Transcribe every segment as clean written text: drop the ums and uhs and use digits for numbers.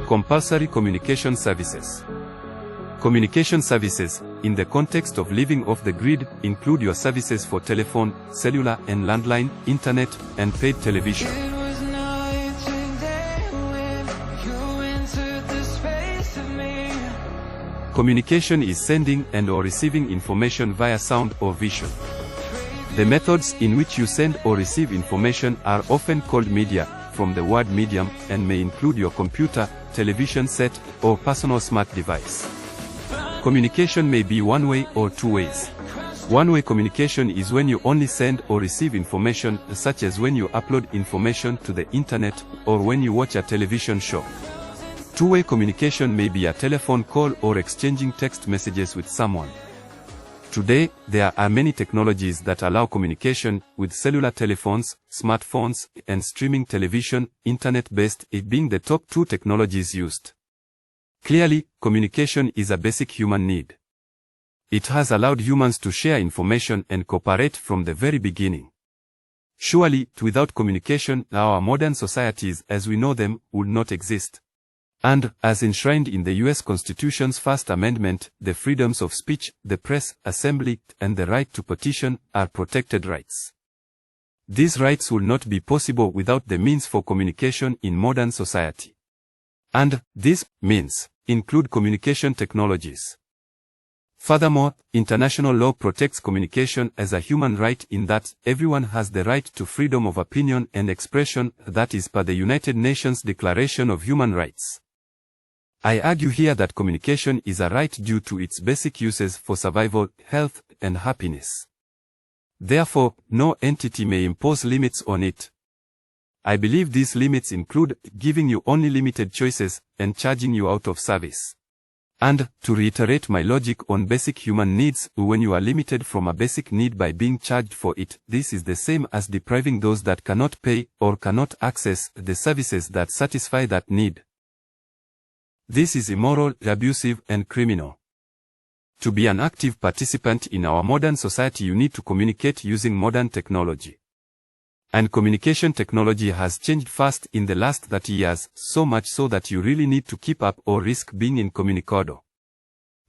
Compulsory communication services. Communication services, in the context of living off the grid, include your services for telephone, cellular and landline, internet, and paid television. Communication is sending and/or receiving information via sound or vision. The methods in which you send or receive information are often called media, from the word medium, and may include your computer, television set, or personal smart device. Communication may be one way or two ways. One-way communication is when you only send or receive information, such as when you upload information to the internet, or when you watch a television show. Two-way communication may be a telephone call or exchanging text messages with someone. Today, there are many technologies that allow communication, with cellular telephones, smartphones, and streaming television, internet-based, being the top two technologies used. Clearly, communication is a basic human need. It has allowed humans to share information and cooperate from the very beginning. Surely, without communication, our modern societies as we know them would not exist. And, as enshrined in the U.S. Constitution's First Amendment, the freedoms of speech, the press, assembly, and the right to petition are protected rights. These rights will not be possible without the means for communication in modern society. And, these means include communication technologies. Furthermore, international law protects communication as a human right in that everyone has the right to freedom of opinion and expression, that is per the United Nations Declaration of Human Rights. I argue here that communication is a right due to its basic uses for survival, health, and happiness. Therefore, no entity may impose limits on it. I believe these limits include giving you only limited choices and charging you out of service. And, to reiterate my logic on basic human needs, when you are limited from a basic need by being charged for it, this is the same as depriving those that cannot pay or cannot access the services that satisfy that need. This is immoral, abusive, and criminal. To be an active participant in our modern society, you need to communicate using modern technology. And communication technology has changed fast in the last 30 years, so much so that you really need to keep up or risk being incommunicado.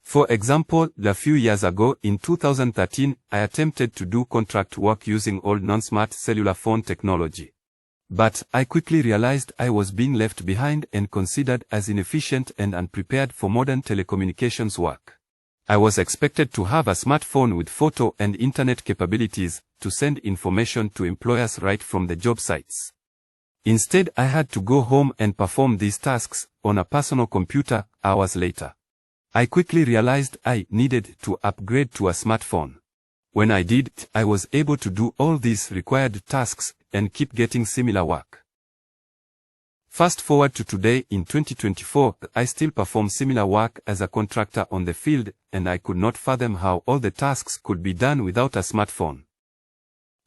For example, a few years ago, in 2013, I attempted to do contract work using old non-smart cellular phone technology. But I quickly realized I was being left behind and considered as inefficient and unprepared for modern telecommunications work. I was expected to have a smartphone with photo and internet capabilities to send information to employers right from the job sites. Instead, I had to go home and perform these tasks on a personal computer hours later. I quickly realized I needed to upgrade to a smartphone. When I did, I was able to do all these required tasks and keep getting similar work. Fast forward to today in 2024, I still perform similar work as a contractor on the field, and I could not fathom how all the tasks could be done without a smartphone.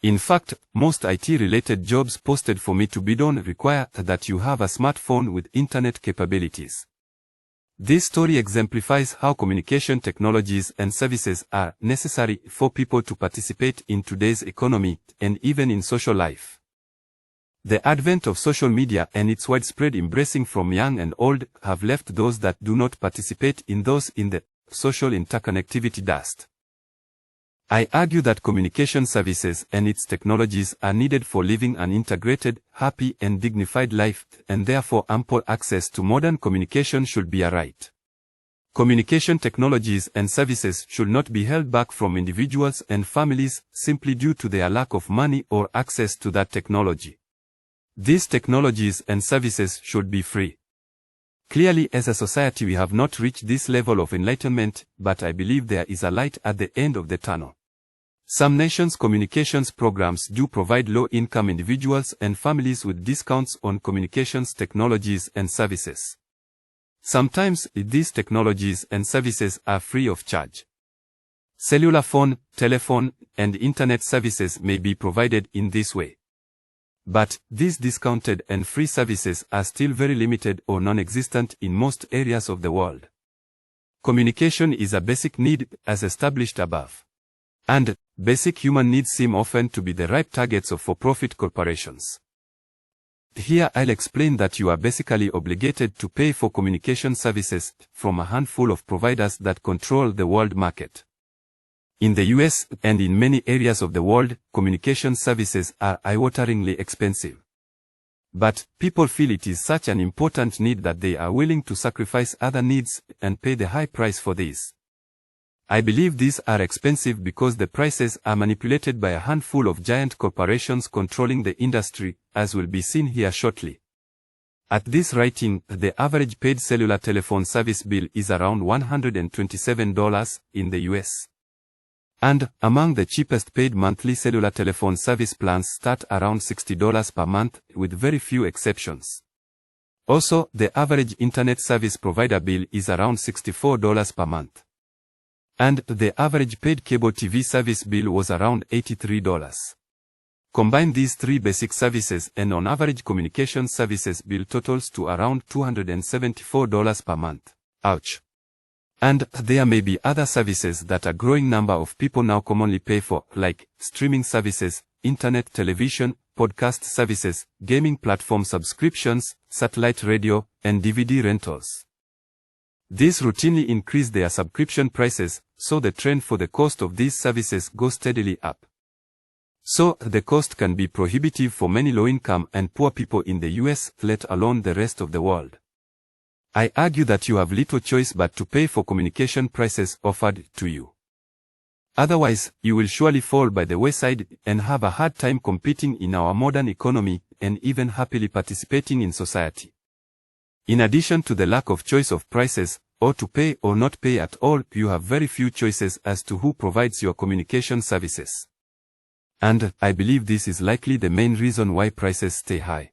In fact, most IT-related jobs posted for me to bid on require that you have a smartphone with internet capabilities. This story exemplifies how communication technologies and services are necessary for people to participate in today's economy, and even in social life. The advent of social media and its widespread embracing from young and old have left those that do not participate in those in the social interconnectivity dust. I argue that communication services and its technologies are needed for living an integrated, happy and dignified life, and therefore ample access to modern communication should be a right. Communication technologies and services should not be held back from individuals and families simply due to their lack of money or access to that technology. These technologies and services should be free. Clearly, as a society, we have not reached this level of enlightenment, but I believe there is a light at the end of the tunnel. Some nations' communications programs do provide low-income individuals and families with discounts on communications technologies and services. Sometimes, these technologies and services are free of charge. Cellular phone, telephone, and internet services may be provided in this way. But, these discounted and free services are still very limited or non-existent in most areas of the world. Communication is a basic need, as established above. And, basic human needs seem often to be the ripe targets of for-profit corporations. Here I'll explain that you are basically obligated to pay for communication services from a handful of providers that control the world market. In the US and in many areas of the world, communication services are eye-wateringly expensive. But people feel it is such an important need that they are willing to sacrifice other needs and pay the high price for this. I believe these are expensive because the prices are manipulated by a handful of giant corporations controlling the industry, as will be seen here shortly. At this writing, the average paid cellular telephone service bill is around $127 in the US. And among the cheapest paid monthly cellular telephone service plans start around $60 per month, with very few exceptions. Also, the average internet service provider bill is around $64 per month. And the average paid cable TV service bill was around $83. Combine these three basic services and on average communication services bill totals to around $274 per month. Ouch. And there may be other services that a growing number of people now commonly pay for, like streaming services, internet television, podcast services, gaming platform subscriptions, satellite radio, and DVD rentals. These routinely increase their subscription prices, so the trend for the cost of these services goes steadily up. So, the cost can be prohibitive for many low-income and poor people in the US, let alone the rest of the world. I argue that you have little choice but to pay for communication prices offered to you. Otherwise, you will surely fall by the wayside and have a hard time competing in our modern economy and even happily participating in society. In addition to the lack of choice of prices, or to pay or not pay at all, you have very few choices as to who provides your communication services. And I believe this is likely the main reason why prices stay high.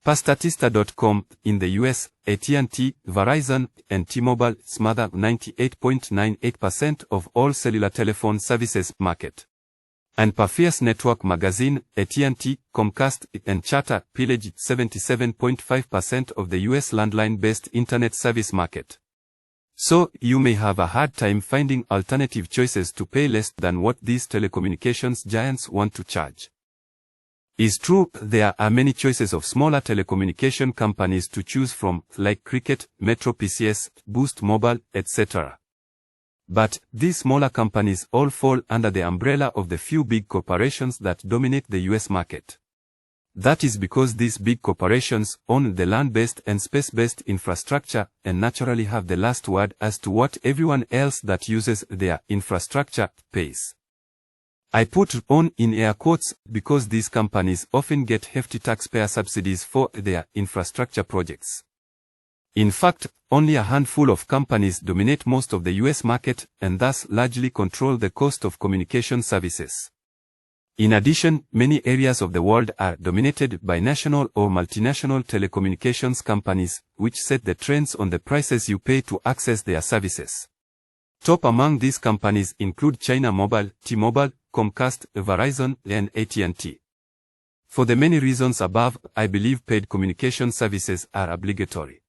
Pastatista.com, in the US, AT&T, Verizon, and T-Mobile smother 98.98% of all cellular telephone services market. And Perfias Network Magazine, AT&T, Comcast, and Charter pillage 77.5% of the US landline-based internet service market. So, you may have a hard time finding alternative choices to pay less than what these telecommunications giants want to charge. It's true, there are many choices of smaller telecommunication companies to choose from, like Cricket, Metro PCS, Boost Mobile, etc. But these smaller companies all fall under the umbrella of the few big corporations that dominate the US market. That is because these big corporations own the land-based and space-based infrastructure and naturally have the last word as to what everyone else that uses their infrastructure pays. I put "own" in air quotes because these companies often get hefty taxpayer subsidies for their infrastructure projects. In fact, only a handful of companies dominate most of the US market and thus largely control the cost of communication services. In addition, many areas of the world are dominated by national or multinational telecommunications companies, which set the trends on the prices you pay to access their services. Top among these companies include China Mobile, T-Mobile, Comcast, Verizon, and AT&T. For the many reasons above, I believe paid communication services are obligatory.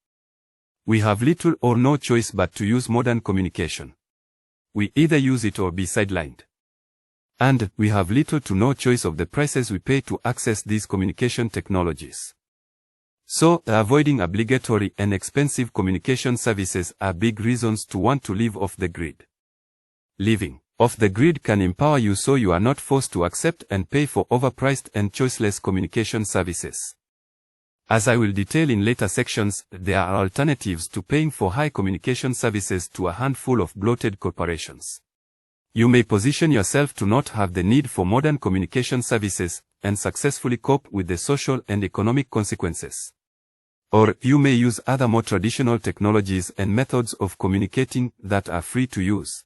We have little or no choice but to use modern communication. We either use it or be sidelined. And we have little to no choice of the prices we pay to access these communication technologies. So, avoiding obligatory and expensive communication services are big reasons to want to live off the grid. Living off the grid can empower you so you are not forced to accept and pay for overpriced and choiceless communication services. As I will detail in later sections, there are alternatives to paying for high communication services to a handful of bloated corporations. You may position yourself to not have the need for modern communication services and successfully cope with the social and economic consequences. Or you may use other more traditional technologies and methods of communicating that are free to use.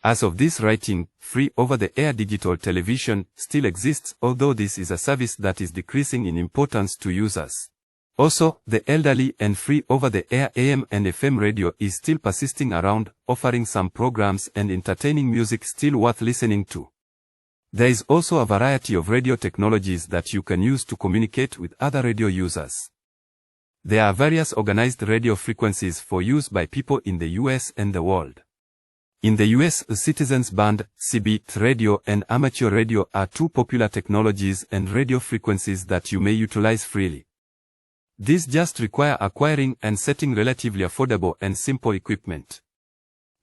As of this writing, free over-the-air digital television still exists, although this is a service that is decreasing in importance to users. Also, the elderly and free over-the-air AM and FM radio is still persisting around, offering some programs and entertaining music still worth listening to. There is also a variety of radio technologies that you can use to communicate with other radio users. There are various organized radio frequencies for use by people in the US and the world. In the US, Citizens Band, CB radio and amateur radio are two popular technologies and radio frequencies that you may utilize freely. These just require acquiring and setting relatively affordable and simple equipment.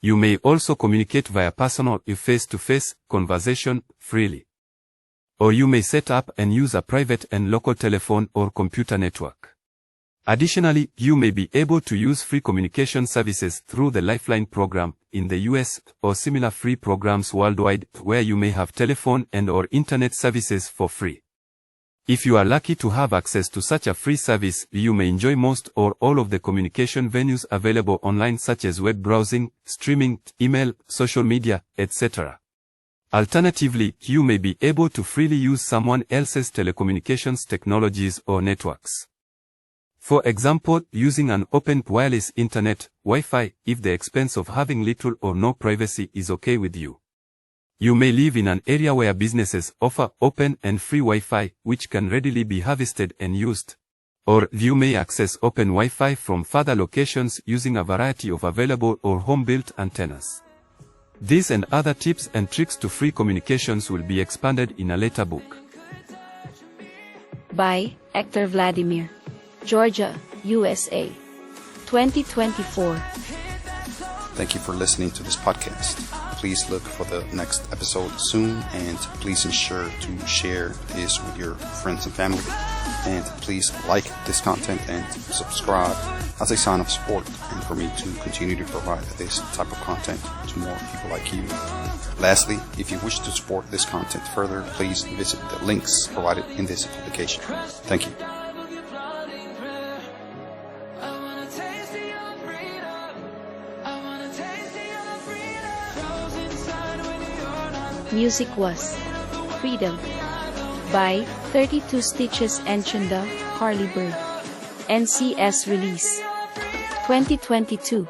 You may also communicate via personal face-to-face conversation freely. Or you may set up and use a private and local telephone or computer network. Additionally, you may be able to use free communication services through the Lifeline program in the US or similar free programs worldwide where you may have telephone and/or internet services for free. If you are lucky to have access to such a free service, you may enjoy most or all of the communication venues available online such as web browsing, streaming, email, social media, etc. Alternatively, you may be able to freely use someone else's telecommunications technologies or networks. For example, using an open wireless internet, Wi-Fi, if the expense of having little or no privacy is okay with you. You may live in an area where businesses offer open and free Wi-Fi, which can readily be harvested and used. Or you may access open Wi-Fi from further locations using a variety of available or home-built antennas. These and other tips and tricks to free communications will be expanded in a later book. By Hector Vladimir. Georgia, USA. 2024. Thank you for listening to this podcast. Please look for the next episode soon, and please ensure to share this with your friends and family. And please like this content and subscribe as a sign of support and for me to continue to provide this type of content to more people like you. Lastly, if you wish to support this content further, please visit the links provided in this publication. Thank you. Music was Freedom by 32 Stitches and Chanda, Harley Bird. NCS release 2022.